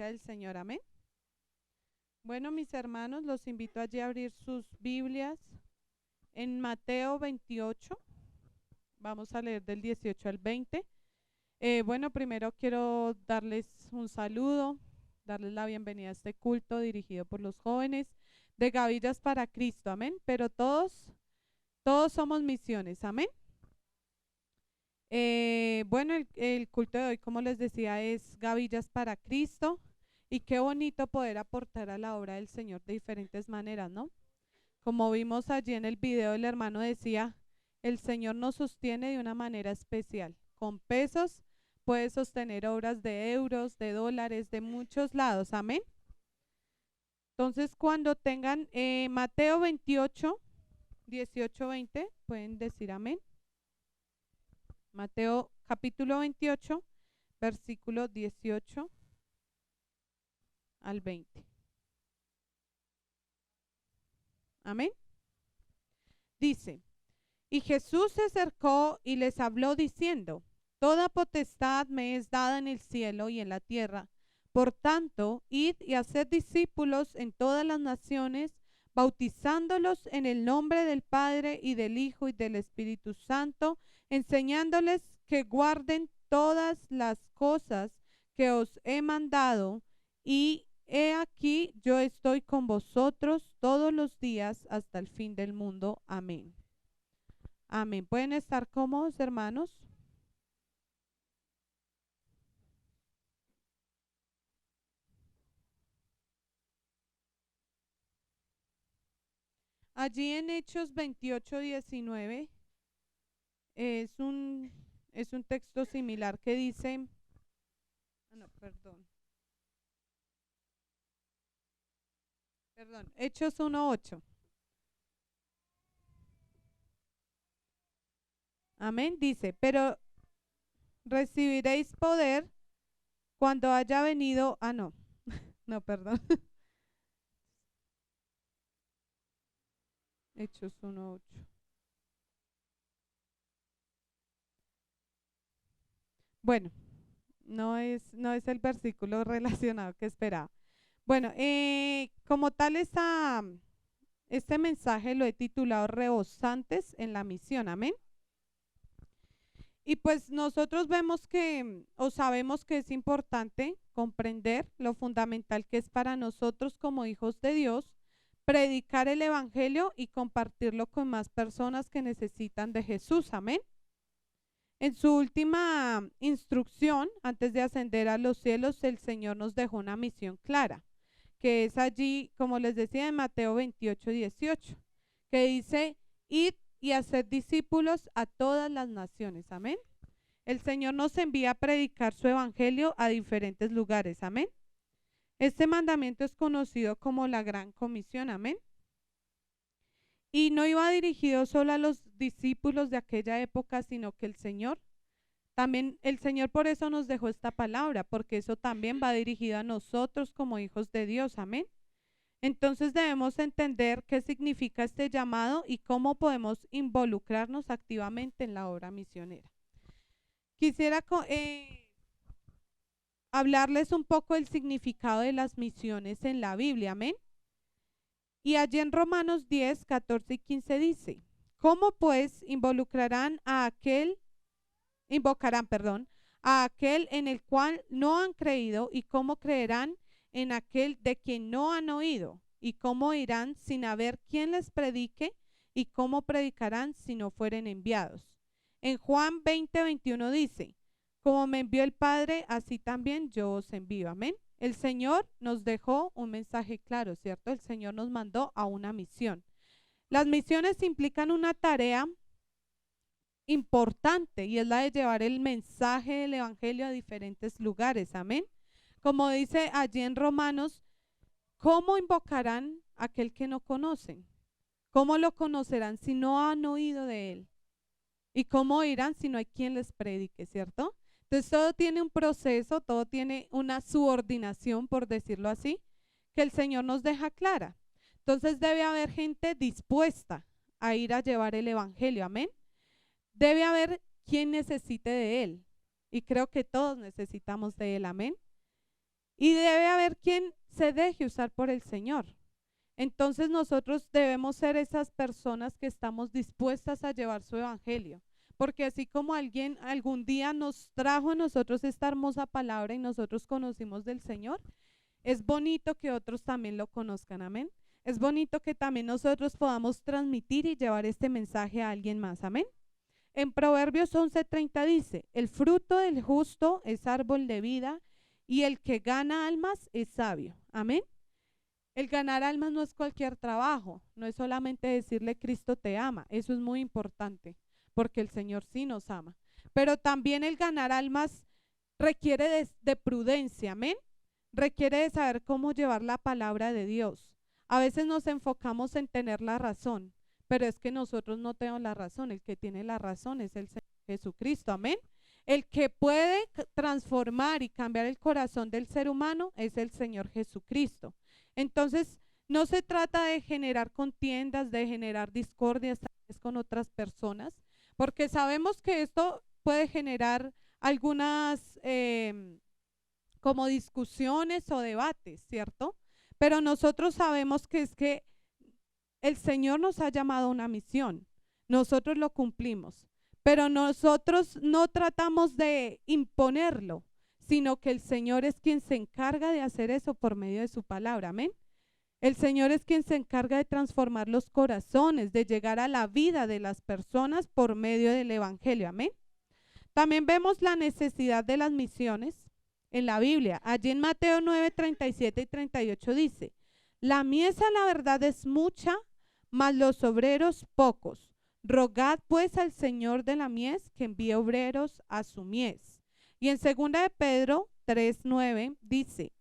presencia del Señor. Amén. Bueno, mis hermanos, los invito allí a abrir sus Biblias en Mateo 28. Vamos a leer del 18 al 20. Bueno, primero quiero darles un saludo, darles la bienvenida a este culto dirigido por los jóvenes de Gavillas para Cristo. Amén. Pero todos somos misiones. Amén. Bueno, el culto de hoy, como les decía, es Gavillas para Cristo, y qué bonito poder aportar a la obra del Señor de diferentes maneras, ¿no? Como vimos allí en el video, el hermano decía, el Señor nos sostiene de una manera especial. Con pesos puede sostener obras de euros, de dólares, de muchos lados. Amén. Entonces, cuando tengan Mateo 28, 18, 20, pueden decir amén. Mateo capítulo 28, versículo 18 al 20. Amén. Dice, y Jesús se acercó y les habló diciendo, toda potestad me es dada en el cielo y en la tierra. Por tanto, id y haced discípulos en todas las naciones, bautizándolos en el nombre del Padre y del Hijo y del Espíritu Santo, enseñándoles que guarden todas las cosas que os he mandado, y he aquí yo estoy con vosotros todos los días hasta el fin del mundo. Amén. Amén. ¿Pueden estar cómodos, hermanos? Allí en Hechos 28, 19 es un texto similar que dice, Hechos 1:8. Amén. Dice, pero recibiréis poder cuando haya venido, no, perdón. Hechos 1:8. Bueno, no es el versículo relacionado que esperaba. Bueno, como tal, este mensaje lo he titulado Rebosantes en la misión. Amén. Y pues nosotros vemos que, o sabemos que es importante comprender lo fundamental que es para nosotros como hijos de Dios, predicar el evangelio y compartirlo con más personas que necesitan de Jesús. Amén. En su última instrucción, antes de ascender a los cielos, el Señor nos dejó una misión clara, que es allí, como les decía, en Mateo 28, 18, que dice, id y hacer discípulos a todas las naciones. Amén. El Señor nos envía a predicar su evangelio a diferentes lugares. Amén. Este mandamiento es conocido como la Gran Comisión. Amén. Y no iba dirigido solo a los discípulos de aquella época, sino que el Señor por eso nos dejó esta palabra, porque eso también va dirigido a nosotros como hijos de Dios. Amén. Entonces debemos entender qué significa este llamado y cómo podemos involucrarnos activamente en la obra misionera. Quisiera hablarles un poco del significado de las misiones en la Biblia. Amén. Y allí en Romanos 10, 14 y 15 dice, ¿cómo pues invocarán a aquel en el cual no han creído, y cómo creerán en aquel de quien no han oído, y cómo irán sin haber quien les predique, y cómo predicarán si no fueren enviados? En Juan 20, 21 dice, como me envió el Padre, así también yo os envío. Amén. El Señor nos dejó un mensaje claro, ¿cierto? El Señor nos mandó a una misión. Las misiones implican una tarea importante, y es la de llevar el mensaje del evangelio a diferentes lugares. Amén. Como dice allí en Romanos, ¿cómo invocarán a aquel que no conocen? ¿Cómo lo conocerán si no han oído de él? ¿Y cómo irán si no hay quien les predique? ¿Cierto? Entonces todo tiene un proceso, todo tiene una subordinación, por decirlo así, que el Señor nos deja clara. Entonces debe haber gente dispuesta a ir a llevar el evangelio. Amén. Debe haber quien necesite de él, y creo que todos necesitamos de él. Amén. y debe haber quien se deje usar por el Señor. Entonces nosotros debemos ser esas personas que estamos dispuestas a llevar su evangelio, porque así como alguien algún día nos trajo a nosotros esta hermosa palabra y nosotros conocimos del Señor, es bonito que otros también lo conozcan, amén. Es bonito que también nosotros podamos transmitir y llevar este mensaje a alguien más, amén. En Proverbios 11:30 dice, el fruto del justo es árbol de vida y el que gana almas es sabio, amén. El ganar almas no es cualquier trabajo, no es solamente decirle Cristo te ama, eso es muy importante, porque el Señor sí nos ama, pero también el ganar almas requiere de prudencia, amén, requiere de saber cómo llevar la palabra de Dios. A veces nos enfocamos en tener la razón, pero es que nosotros no tenemos la razón, el que tiene la razón es el Señor Jesucristo, amén. El que puede transformar y cambiar el corazón del ser humano es el Señor Jesucristo. Entonces, no se trata de generar contiendas, de generar discordias con otras personas, porque sabemos que esto puede generar algunas como discusiones o debates, ¿cierto? Pero nosotros sabemos que es que el Señor nos ha llamado a una misión, nosotros lo cumplimos, pero nosotros no tratamos de imponerlo, sino que el Señor es quien se encarga de hacer eso por medio de su palabra, amén. El Señor es quien se encarga de transformar los corazones, de llegar a la vida de las personas por medio del evangelio, amén. También vemos la necesidad de las misiones en la Biblia. Allí en Mateo 9:37 y 38 dice, la mies a la verdad es mucha, mas los obreros pocos. Rogad pues al Señor de la mies que envíe obreros a su mies. Y en 2 de Pedro 3:9 dice,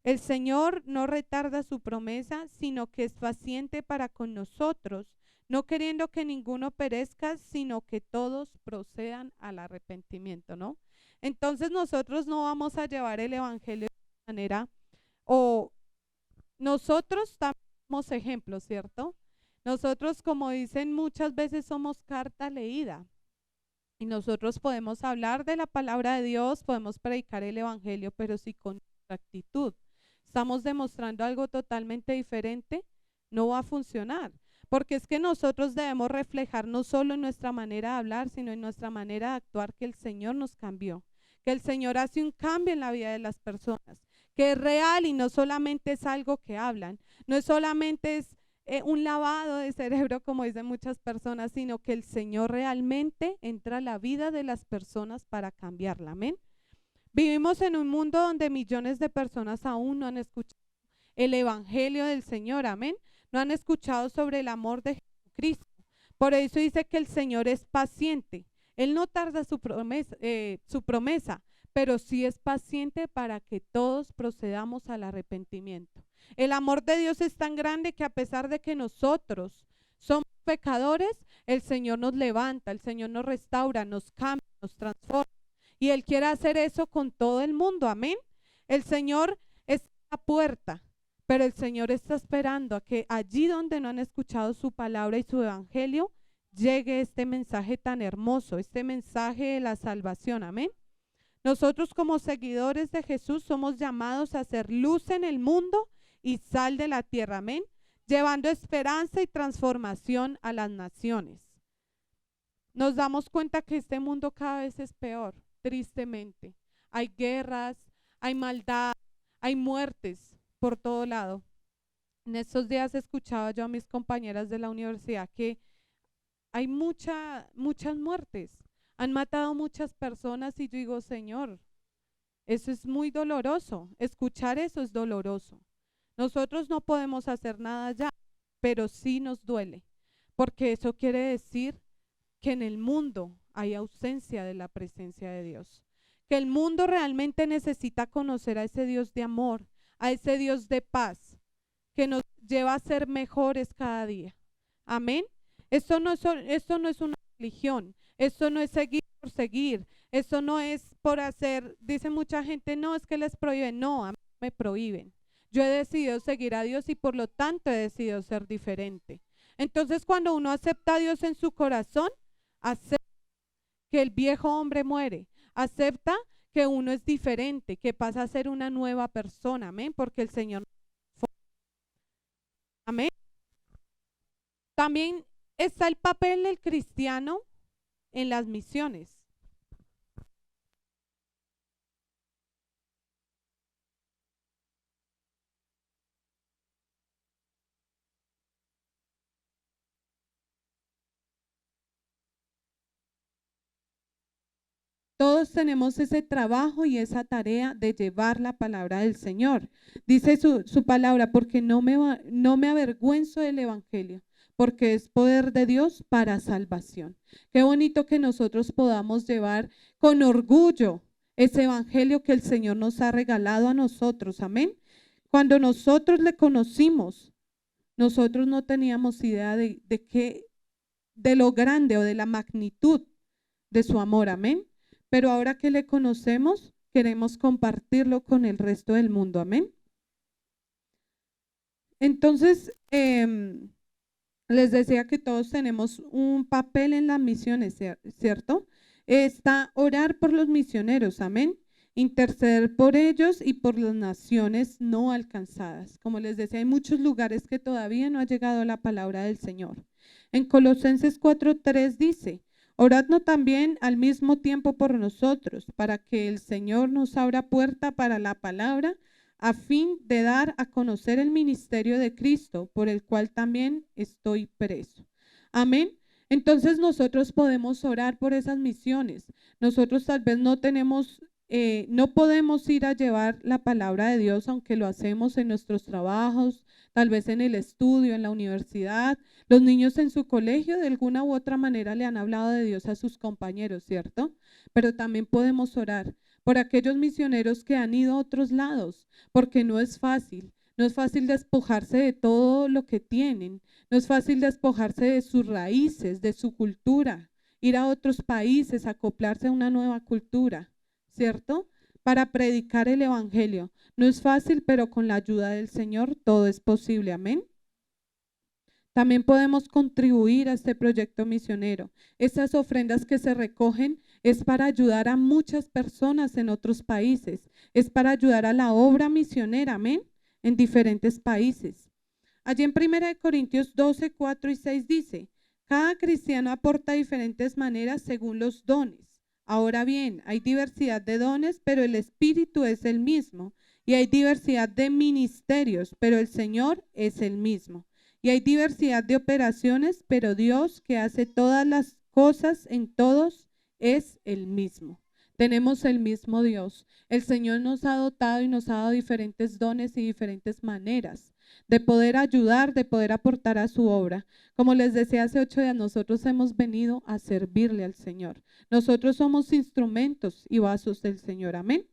el Señor no retarda su promesa, sino que es paciente para con nosotros, no queriendo que ninguno perezca, sino que todos procedan al arrepentimiento, ¿no? Entonces nosotros no vamos a llevar el evangelio de manera, o nosotros también somos ejemplos, ¿cierto? Nosotros, como dicen muchas veces, somos carta leída. Y nosotros podemos hablar de la palabra de Dios, podemos predicar el evangelio, pero si con nuestra actitud estamos demostrando algo totalmente diferente, no va a funcionar. Porque es que nosotros debemos reflejar no solo en nuestra manera de hablar, sino en nuestra manera de actuar, que el Señor nos cambió, que el Señor hace un cambio en la vida de las personas, que es real y no solamente es algo que hablan, no es solamente es un lavado de cerebro, como dicen muchas personas, sino que el Señor realmente entra a la vida de las personas para cambiarla, amén. Vivimos en un mundo donde millones de personas aún no han escuchado el evangelio del Señor, amén. No han escuchado sobre el amor de Jesucristo. Por eso dice que el Señor es paciente. Él no tarda su promesa, pero sí es paciente para que todos procedamos al arrepentimiento. El amor de Dios es tan grande que a pesar de que nosotros somos pecadores, el Señor nos levanta, el Señor nos restaura, nos cambia, nos transforma. Y Él quiere hacer eso con todo el mundo, amén. El Señor está a la puerta, pero el Señor está esperando a que allí donde no han escuchado su palabra y su evangelio, llegue este mensaje tan hermoso, este mensaje de la salvación, amén. Nosotros como seguidores de Jesús somos llamados a ser luz en el mundo y sal de la tierra, amén, llevando esperanza y transformación a las naciones. Nos damos cuenta que este mundo cada vez es peor, tristemente. Hay guerras, hay maldad, hay muertes por todo lado. En estos días escuchaba yo a mis compañeras de la universidad que hay muchas muertes. Han matado muchas personas y yo digo, Señor, eso es muy doloroso. Escuchar eso es doloroso. Nosotros no podemos hacer nada ya, pero sí nos duele, porque eso quiere decir que en el mundo hay ausencia de la presencia de Dios, que el mundo realmente necesita conocer a ese Dios de amor, a ese Dios de paz, que nos lleva a ser mejores cada día. Amén. Esto no es una religión, esto no es seguir por seguir, esto no es por hacer, dice mucha gente, no, es que les prohíben, no, a mí me prohíben. Yo he decidido seguir a Dios y por lo tanto he decidido ser diferente. Entonces cuando uno acepta a Dios en su corazón, acepta que el viejo hombre muere, acepta que uno es diferente, que pasa a ser una nueva persona, amén, porque el Señor, amén. También está el papel del cristiano en las misiones. Todos tenemos ese trabajo y esa tarea de llevar la palabra del Señor. Dice su palabra, porque no me avergüenzo del evangelio, porque es poder de Dios para salvación. Qué bonito que nosotros podamos llevar con orgullo ese evangelio que el Señor nos ha regalado a nosotros. Amén. Cuando nosotros le conocimos, nosotros no teníamos idea de lo grande o de la magnitud de su amor. Amén. Pero ahora que le conocemos, queremos compartirlo con el resto del mundo. Amén. Entonces, les decía que todos tenemos un papel en las misiones, ¿cierto? Está orar por los misioneros, amén. Interceder por ellos y por las naciones no alcanzadas. Como les decía, hay muchos lugares que todavía no ha llegado la palabra del Señor. En Colosenses 4:3 dice: oradnos también al mismo tiempo por nosotros, para que el Señor nos abra puerta para la palabra, a fin de dar a conocer el ministerio de Cristo, por el cual también estoy preso. Amén. Entonces nosotros podemos orar por esas misiones. Nosotros tal vez no podemos ir a llevar la palabra de Dios, aunque lo hacemos en nuestros trabajos, tal vez en el estudio, en la universidad. Los niños en su colegio de alguna u otra manera le han hablado de Dios a sus compañeros, ¿cierto? Pero también podemos orar por aquellos misioneros que han ido a otros lados, porque no es fácil. No es fácil despojarse de todo lo que tienen, no es fácil despojarse de sus raíces, de su cultura, ir a otros países, acoplarse a una nueva cultura, ¿cierto? Para predicar el evangelio. No es fácil, pero con la ayuda del Señor todo es posible. Amén. También podemos contribuir a este proyecto misionero. Estas ofrendas que se recogen es para ayudar a muchas personas en otros países, es para ayudar a la obra misionera, amén, en diferentes países. Allí en 1 Corintios 12, 4 y 6 dice: cada cristiano aporta de diferentes maneras según los dones. Ahora bien, hay diversidad de dones, pero el Espíritu es el mismo. Y hay diversidad de ministerios, pero el Señor es el mismo. Y hay diversidad de operaciones, pero Dios, que hace todas las cosas en todos, es el mismo. Tenemos el mismo Dios. El Señor nos ha dotado y nos ha dado diferentes dones y diferentes maneras de poder ayudar, de poder aportar a su obra. Como les decía hace 8 días, nosotros hemos venido a servirle al Señor. Nosotros somos instrumentos y vasos del Señor. Amén.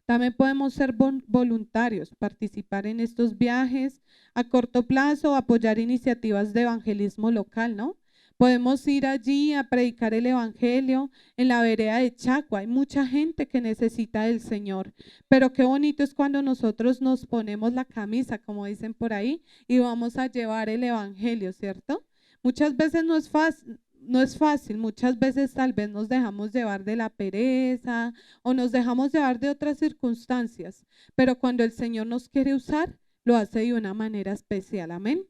También podemos ser voluntarios, participar en estos viajes a corto plazo, apoyar iniciativas de evangelismo local, ¿no? Podemos ir allí a predicar el evangelio en la vereda de Chacua. Hay mucha gente que necesita del Señor, pero qué bonito es cuando nosotros nos ponemos la camisa, como dicen por ahí, y vamos a llevar el evangelio, ¿cierto? Muchas veces no es fácil, muchas veces tal vez nos dejamos llevar de la pereza o nos dejamos llevar de otras circunstancias, pero cuando el Señor nos quiere usar, lo hace de una manera especial. Amén.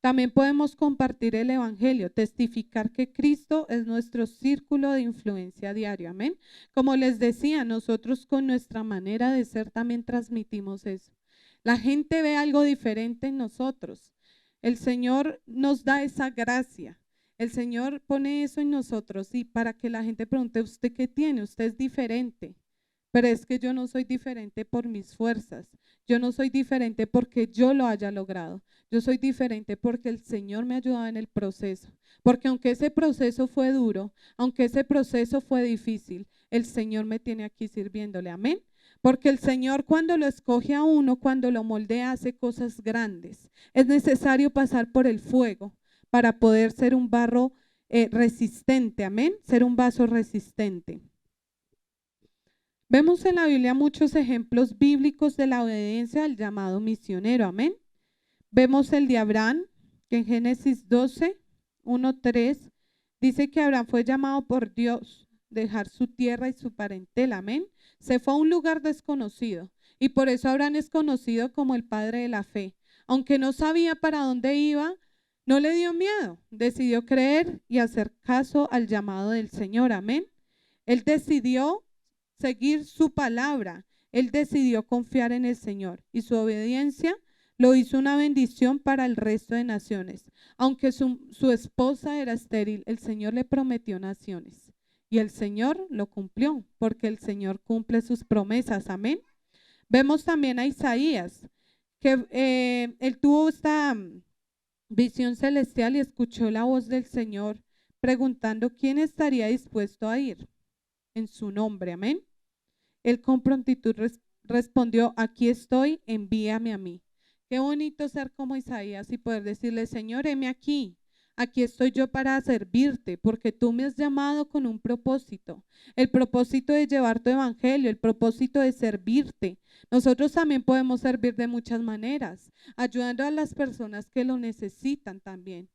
También podemos compartir el evangelio, testificar que Cristo es nuestro círculo de influencia diario. Amén. Como les decía, nosotros con nuestra manera de ser también transmitimos eso. La gente ve algo diferente en nosotros. El Señor nos da esa gracia. El Señor pone eso en nosotros y para que la gente pregunte: ¿usted qué tiene? Usted es diferente. Pero es que yo no soy diferente por mis fuerzas. Yo no soy diferente porque yo lo haya logrado. Yo soy diferente porque el Señor me ha ayudado en el proceso. Porque aunque ese proceso fue duro, aunque ese proceso fue difícil, el Señor me tiene aquí sirviéndole. Amén. Porque el Señor, cuando lo escoge a uno, cuando lo moldea, hace cosas grandes. Es necesario pasar por el fuego para poder ser un barro resistente. Amén. Ser un vaso resistente. Vemos en la Biblia muchos ejemplos bíblicos de la obediencia al llamado misionero. Amén. Vemos el de Abraham, que en Génesis 12, 1, 3, dice que Abraham fue llamado por Dios. dejar su tierra y su parentela, amén. Se fue a un lugar desconocido y por eso Abraham es conocido como el padre de la fe. Aunque no sabía para dónde iba, no le dio miedo, decidió creer y hacer caso al llamado del Señor, amén. Él decidió seguir su palabra, él decidió confiar en el Señor y su obediencia lo hizo una bendición para el resto de naciones. Aunque su esposa era estéril, el Señor le prometió naciones y el Señor lo cumplió porque el Señor cumple sus promesas, amén. Vemos también a Isaías, que él tuvo esta visión celestial y escuchó la voz del Señor preguntando quién estaría dispuesto a ir en su nombre, amén. Él con prontitud respondió, aquí estoy, envíame a mí. Qué bonito ser como Isaías y poder decirle, Señor, heme aquí. Aquí estoy yo para servirte, porque tú me has llamado con un propósito, el propósito de llevar tu evangelio, el propósito de servirte. Nosotros también podemos servir de muchas maneras, ayudando a las personas que lo necesitan también.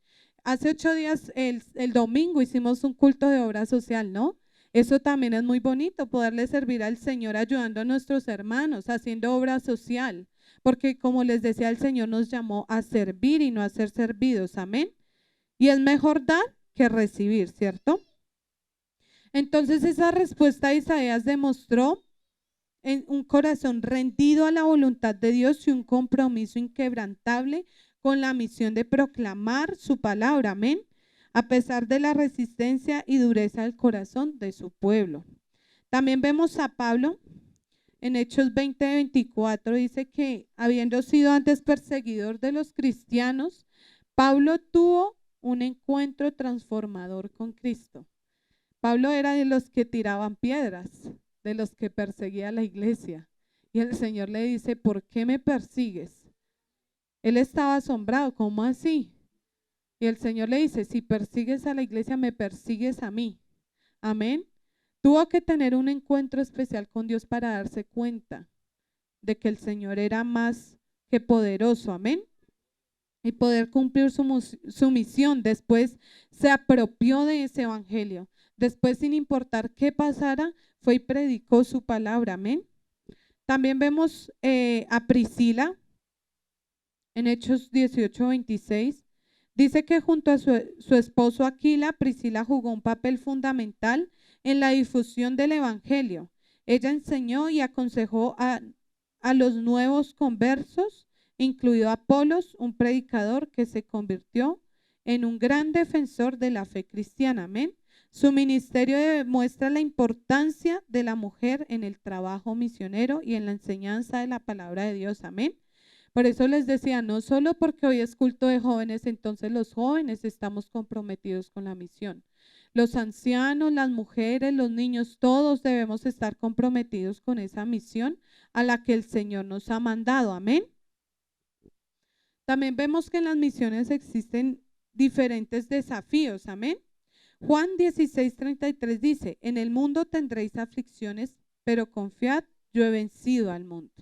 Hace 8 días, el domingo, hicimos un culto de obra social, ¿no? Eso también es muy bonito, poderle servir al Señor ayudando a nuestros hermanos, haciendo obra social, porque como les decía, el Señor nos llamó a servir y no a ser servidos, amén. Y es mejor dar que recibir, ¿cierto? Entonces esa respuesta de Isaías demostró en un corazón rendido a la voluntad de Dios y un compromiso inquebrantable con la misión de proclamar su palabra, amén, a pesar de la resistencia y dureza del corazón de su pueblo. También vemos a Pablo en Hechos 20:24, dice que habiendo sido antes perseguidor de los cristianos, Pablo tuvo un encuentro transformador con Cristo. Pablo era de los que tiraban piedras, de los que perseguía a la iglesia. Y el Señor le dice, ¿por qué me persigues? Él estaba asombrado, ¿cómo así? Y el Señor le dice, si persigues a la iglesia, me persigues a mí. Amén. Tuvo que tener un encuentro especial con Dios para darse cuenta de que el Señor era más que poderoso. Amén. Y poder cumplir su misión. Después se apropió de ese evangelio. Después, sin importar qué pasara, fue y predicó su palabra. Amén. También vemos a Priscila en Hechos 18:26. Dice que junto a su esposo Aquila, Priscila jugó un papel fundamental en la difusión del evangelio. Ella enseñó y aconsejó a los nuevos conversos, incluido Apolos, un predicador que se convirtió en un gran defensor de la fe cristiana. Amén. Su ministerio demuestra la importancia de la mujer en el trabajo misionero y en la enseñanza de la palabra de Dios. Amén. Por eso les decía, no solo porque hoy es culto de jóvenes, entonces los jóvenes estamos comprometidos con la misión. Los ancianos, las mujeres, los niños, todos debemos estar comprometidos con esa misión a la que el Señor nos ha mandado. Amén. También vemos que en las misiones existen diferentes desafíos. Amén. Juan 16:33 dice, en el mundo tendréis aflicciones, pero confiad, yo he vencido al mundo.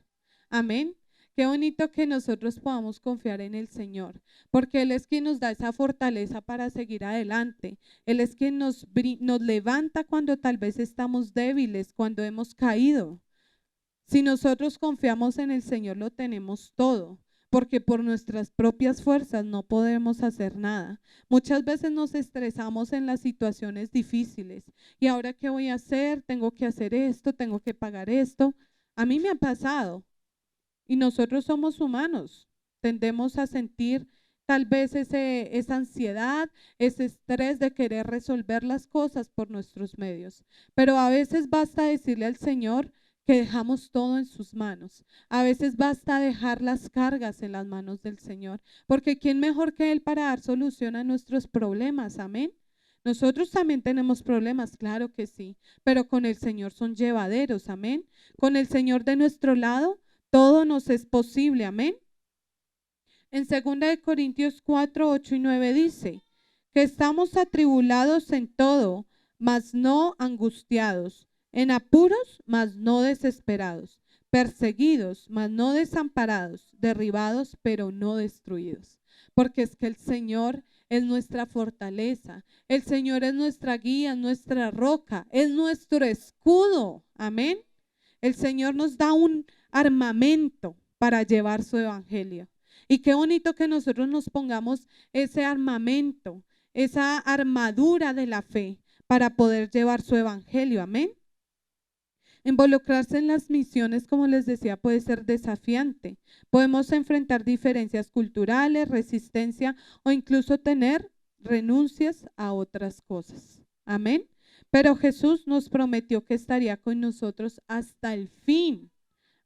Amén. Qué bonito que nosotros podamos confiar en el Señor, porque Él es quien nos da esa fortaleza para seguir adelante. Él es quien nos levanta cuando tal vez estamos débiles, cuando hemos caído. Si nosotros confiamos en el Señor, lo tenemos todo, porque por nuestras propias fuerzas no podemos hacer nada. Muchas veces nos estresamos en las situaciones difíciles. ¿Y ahora qué voy a hacer? Tengo que hacer esto, tengo que pagar esto. A mí me ha pasado. Y nosotros somos humanos, tendemos a sentir tal vez esa ansiedad, ese estrés de querer resolver las cosas por nuestros medios. Pero a veces basta decirle al Señor que dejamos todo en sus manos. A veces basta dejar las cargas en las manos del Señor, porque ¿quién mejor que Él para dar solución a nuestros problemas? Amén. Nosotros también tenemos problemas, claro que sí, pero con el Señor son llevaderos, amén. Con el Señor de nuestro lado, todo nos es posible, amén. En 2 Corintios 4, 8 y 9 dice que estamos atribulados en todo, mas no angustiados, en apuros, mas no desesperados, perseguidos, mas no desamparados, derribados, pero no destruidos. Porque es que el Señor es nuestra fortaleza, el Señor es nuestra guía, nuestra roca, es nuestro escudo. Amén. El Señor nos da un armamento para llevar su evangelio. Y qué bonito que nosotros nos pongamos ese armamento, esa armadura de la fe para poder llevar su evangelio. Amén. Involucrarse en las misiones, como les decía, puede ser desafiante. Podemos enfrentar diferencias culturales, resistencia o incluso tener renuncias a otras cosas. Amén. Pero Jesús nos prometió que estaría con nosotros hasta el fin.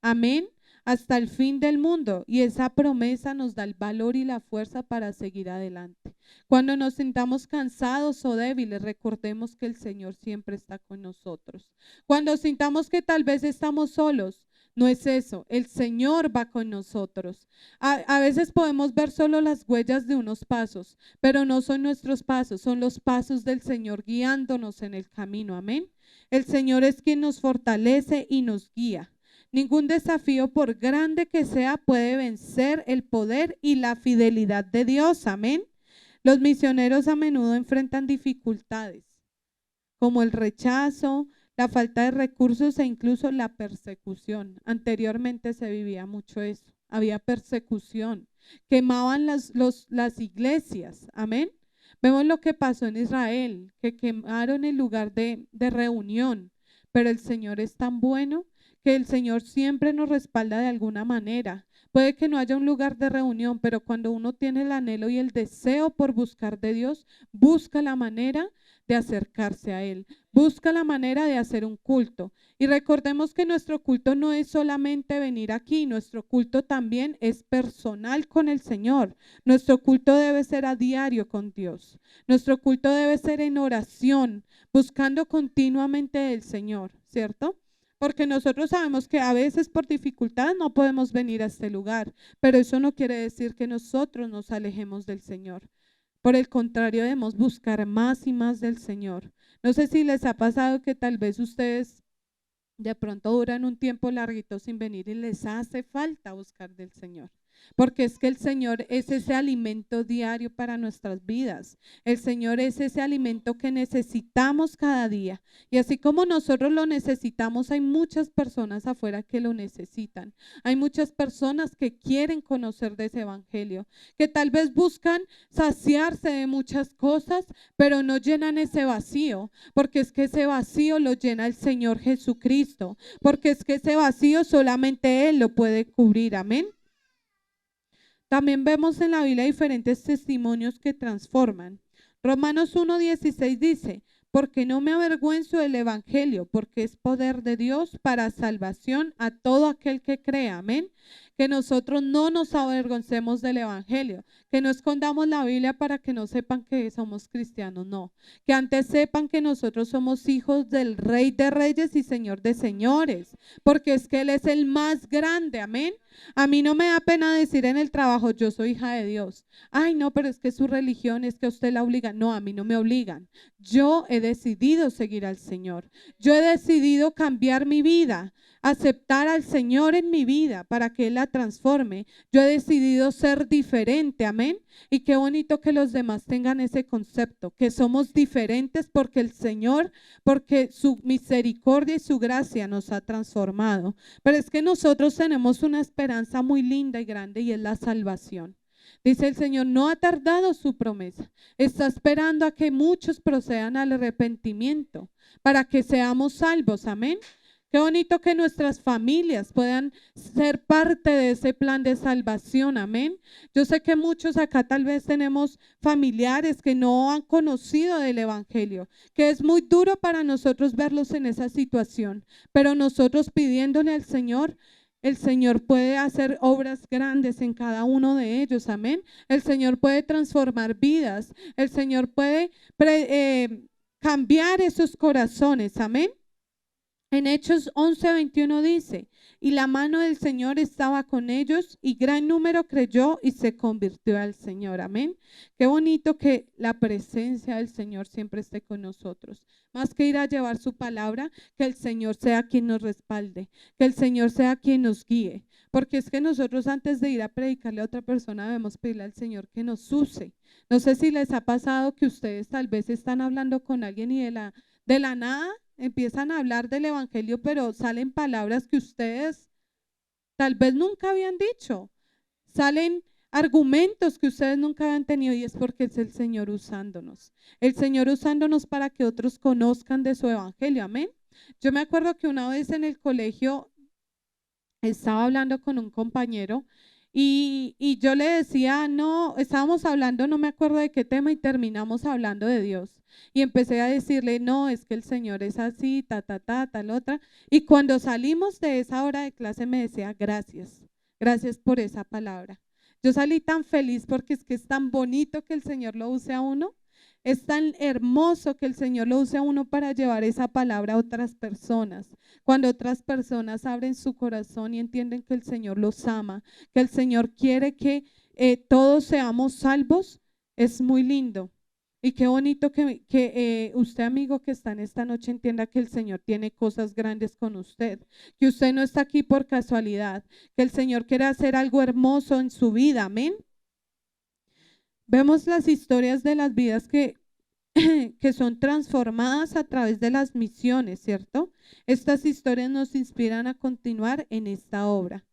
Amén. Hasta el fin del mundo. Y esa promesa nos da el valor y la fuerza para seguir adelante. Cuando nos sintamos cansados o débiles, recordemos que el Señor siempre está con nosotros. Cuando sintamos que tal vez estamos solos, no es eso, el Señor va con nosotros. A veces podemos ver solo las huellas de unos pasos, pero no son nuestros pasos, son los pasos del Señor guiándonos en el camino. Amén. El Señor es quien nos fortalece y nos guía. Ningún desafío, por grande que sea, puede vencer el poder y la fidelidad de Dios. Amén. Los misioneros a menudo enfrentan dificultades como el rechazo, la falta de recursos e incluso la persecución. Anteriormente se vivía mucho eso. Había persecución. Quemaban las iglesias. Amén. Vemos lo que pasó en Israel, que quemaron el lugar de reunión. Pero el Señor es tan bueno que el Señor siempre nos respalda de alguna manera. Puede que no haya un lugar de reunión, pero cuando uno tiene el anhelo y el deseo por buscar de Dios, busca la manera de acercarse a Él, busca la manera de hacer un culto. Y recordemos que nuestro culto no es solamente venir aquí, nuestro culto también es personal con el Señor. Nuestro culto debe ser a diario con Dios. Nuestro culto debe ser en oración, buscando continuamente del Señor, ¿cierto? Porque nosotros sabemos que a veces por dificultad no podemos venir a este lugar, pero eso no quiere decir que nosotros nos alejemos del Señor. Por el contrario, debemos buscar más y más del Señor. No sé si les ha pasado que tal vez ustedes de pronto duran un tiempo larguito sin venir y les hace falta buscar del Señor. Porque es que el Señor es ese alimento diario para nuestras vidas. El Señor es ese alimento que necesitamos cada día. Y así como nosotros lo necesitamos, hay muchas personas afuera que lo necesitan. Hay muchas personas que quieren conocer de ese evangelio, que tal vez buscan saciarse de muchas cosas, pero no llenan ese vacío, porque es que ese vacío lo llena el Señor Jesucristo, porque es que ese vacío solamente Él lo puede cubrir. Amén. También vemos en la Biblia diferentes testimonios que transforman. Romanos 1:16 dice, porque no me avergüenzo del evangelio, porque es poder de Dios para salvación a todo aquel que crea. Amén. Que nosotros no nos avergoncemos del evangelio, que no escondamos la Biblia para que no sepan que somos cristianos, no. Que antes sepan que nosotros somos hijos del Rey de Reyes y Señor de Señores, porque es que Él es el más grande. Amén. A mí no me da pena decir en el trabajo, yo soy hija de Dios. Ay, no, pero es que su religión es que a usted la obliga. No, a mí no me obligan. Yo he decidido seguir al Señor. Yo he decidido cambiar mi vida, aceptar al Señor en mi vida para que Él la transforme. Yo he decidido ser diferente. Amén. Y qué bonito que los demás tengan ese concepto, que somos diferentes porque el Señor, porque su misericordia y su gracia nos ha transformado. Pero es que nosotros tenemos una esperanza muy linda y grande y es la salvación. Dice el Señor, no ha tardado su promesa, está esperando a que muchos procedan al arrepentimiento para que seamos salvos. Amén. Qué bonito que nuestras familias puedan ser parte de ese plan de salvación. Amén. Yo sé que muchos acá tal vez tenemos familiares que no han conocido del evangelio, que es muy duro para nosotros verlos en esa situación, pero nosotros pidiéndole al Señor, el Señor puede hacer obras grandes en cada uno de ellos. Amén. El Señor puede transformar vidas. El Señor puede cambiar esos corazones. Amén. En Hechos 11:21 dice, y la mano del Señor estaba con ellos y gran número creyó y se convirtió al Señor. Amén. Qué bonito que la presencia del Señor siempre esté con nosotros. Más que ir a llevar su palabra, que el Señor sea quien nos respalde, que el Señor sea quien nos guíe. Porque es que nosotros antes de ir a predicarle a otra persona debemos pedirle al Señor que nos use. No sé si les ha pasado que ustedes tal vez están hablando con alguien y de la nada empiezan a hablar del evangelio, pero salen palabras que ustedes tal vez nunca habían dicho. Salen argumentos que ustedes nunca habían tenido y es porque es el Señor usándonos. El Señor usándonos para que otros conozcan de su evangelio. Amén. Yo me acuerdo que una vez en el colegio estaba hablando con un compañero y yo le decía, no, estábamos hablando, no me acuerdo de qué tema y terminamos hablando de Dios. Y empecé a decirle, no, es que el Señor es así, tal otra. Y cuando salimos de esa hora de clase me decía, gracias, gracias por esa palabra. Yo salí tan feliz porque es que es tan bonito que el Señor lo use a uno. Es tan hermoso que el Señor lo use a uno para llevar esa palabra a otras personas. Cuando otras personas abren su corazón y entienden que el Señor los ama, que el Señor quiere que todos seamos salvos, es muy lindo. Y qué bonito que usted, amigo, que está en esta noche, entienda que el Señor tiene cosas grandes con usted, que usted no está aquí por casualidad, que el Señor quiere hacer algo hermoso en su vida. Amén. Vemos las historias de las vidas que son transformadas a través de las misiones, ¿cierto? Estas historias nos inspiran a continuar en esta obra.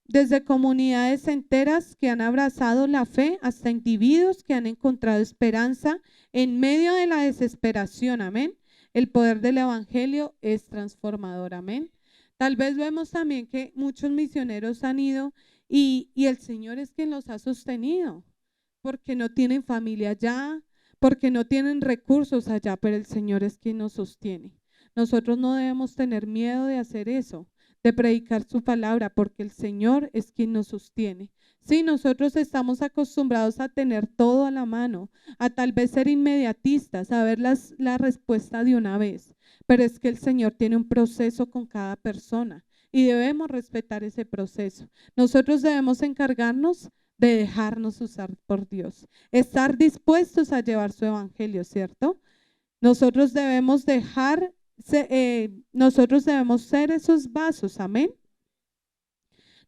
Desde comunidades enteras que han abrazado la fe hasta individuos que han encontrado esperanza en medio de la desesperación, amén. El poder del evangelio es transformador, amén. Tal vez vemos también que muchos misioneros han ido y el Señor es quien los ha sostenido, porque no tienen familia allá, porque no tienen recursos allá, pero el Señor es quien nos sostiene. Nosotros no debemos tener miedo de hacer eso, de predicar su palabra, porque el Señor es quien nos sostiene. Sí, nosotros estamos acostumbrados a tener todo a la mano, a tal vez ser inmediatistas, a ver la respuesta de una vez, pero es que el Señor tiene un proceso con cada persona y debemos respetar ese proceso. Nosotros debemos encargarnos de dejarnos usar por Dios, estar dispuestos a llevar su evangelio, ¿cierto? Nosotros debemos nosotros debemos ser esos vasos, amén.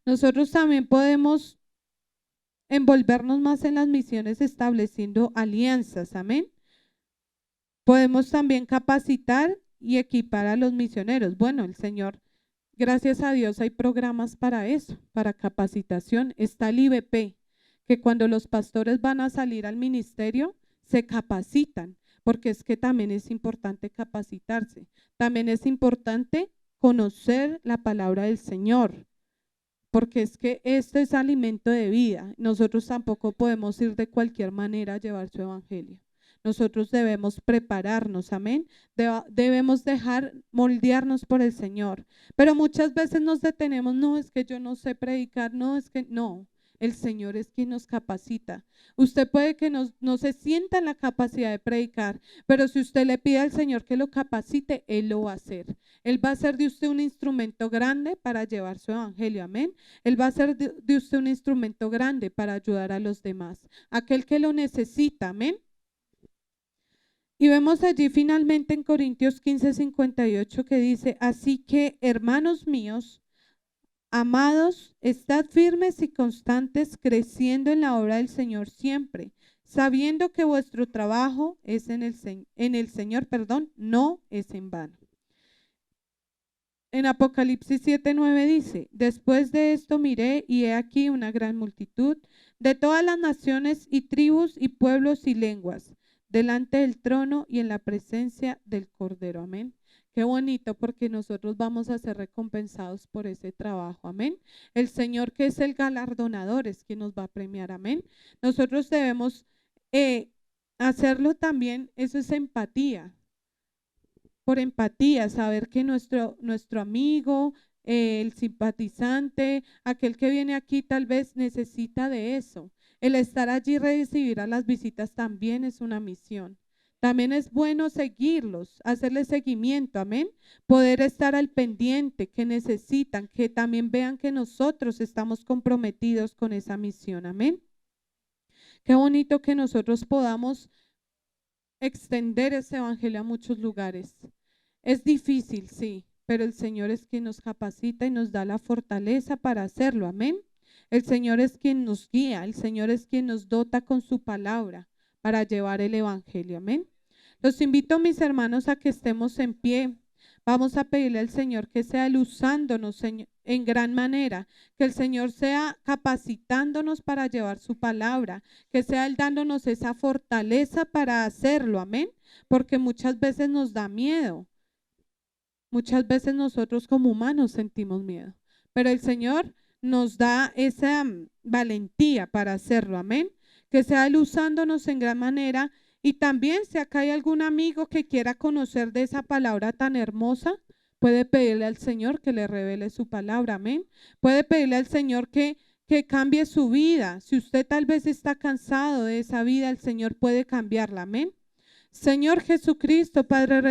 Nosotros también podemos envolvernos más en las misiones estableciendo alianzas, amén. Podemos también capacitar y equipar a los misioneros. Bueno, el Señor, gracias a Dios hay programas para eso, para capacitación. Está el IBP, que cuando los pastores van a salir al ministerio, se capacitan, porque es que también es importante capacitarse. También es importante conocer la palabra del Señor, porque es que esto es alimento de vida. Nosotros tampoco podemos ir de cualquier manera a llevar su evangelio. Nosotros debemos prepararnos, amén. Debemos dejar moldearnos por el Señor. Pero muchas veces nos detenemos, no, es que yo no sé predicar, no, es que no. El Señor es quien nos capacita. Usted puede que no se sienta en la capacidad de predicar, pero si usted le pide al Señor que lo capacite, Él lo va a hacer. Él va a hacer de usted un instrumento grande para llevar su evangelio, amén. Él va a hacer de usted un instrumento grande para ayudar a los demás, aquel que lo necesita, amén. Y vemos allí finalmente en Corintios 15:58 que dice, así que hermanos míos, amados, estad firmes y constantes, creciendo en la obra del Señor siempre, sabiendo que vuestro trabajo es en el Señor, no es en vano. En Apocalipsis 7:9 dice, después de esto miré y he aquí una gran multitud de todas las naciones y tribus y pueblos y lenguas, delante del trono y en la presencia del Cordero. Amén. Qué bonito, porque nosotros vamos a ser recompensados por ese trabajo. Amén. El Señor, que es el galardonador, es quien nos va a premiar. Amén. Nosotros debemos hacerlo también, eso es empatía. Por empatía, saber que nuestro amigo, el simpatizante, aquel que viene aquí tal vez necesita de eso. El estar allí y recibir a las visitas también es una misión. También es bueno seguirlos, hacerles seguimiento, amén. Poder estar al pendiente que necesitan, que también vean que nosotros estamos comprometidos con esa misión, amén. Qué bonito que nosotros podamos extender ese evangelio a muchos lugares. Es difícil, sí, pero el Señor es quien nos capacita y nos da la fortaleza para hacerlo, amén. El Señor es quien nos guía, el Señor es quien nos dota con su palabra para llevar el evangelio, amén. Los invito, mis hermanos, a que estemos en pie. Vamos a pedirle al Señor que sea Él usándonos en gran manera, que el Señor sea capacitándonos para llevar su palabra, que sea Él dándonos esa fortaleza para hacerlo, amén, porque muchas veces nos da miedo, muchas veces nosotros como humanos sentimos miedo, pero el Señor nos da esa valentía para hacerlo, amén, que sea Él usándonos en gran manera. Y también si acá hay algún amigo que quiera conocer de esa palabra tan hermosa, puede pedirle al Señor que le revele su palabra, amén. Puede pedirle al Señor que cambie su vida. Si usted tal vez está cansado de esa vida, el Señor puede cambiarla, amén. Señor Jesucristo, Padre Rey.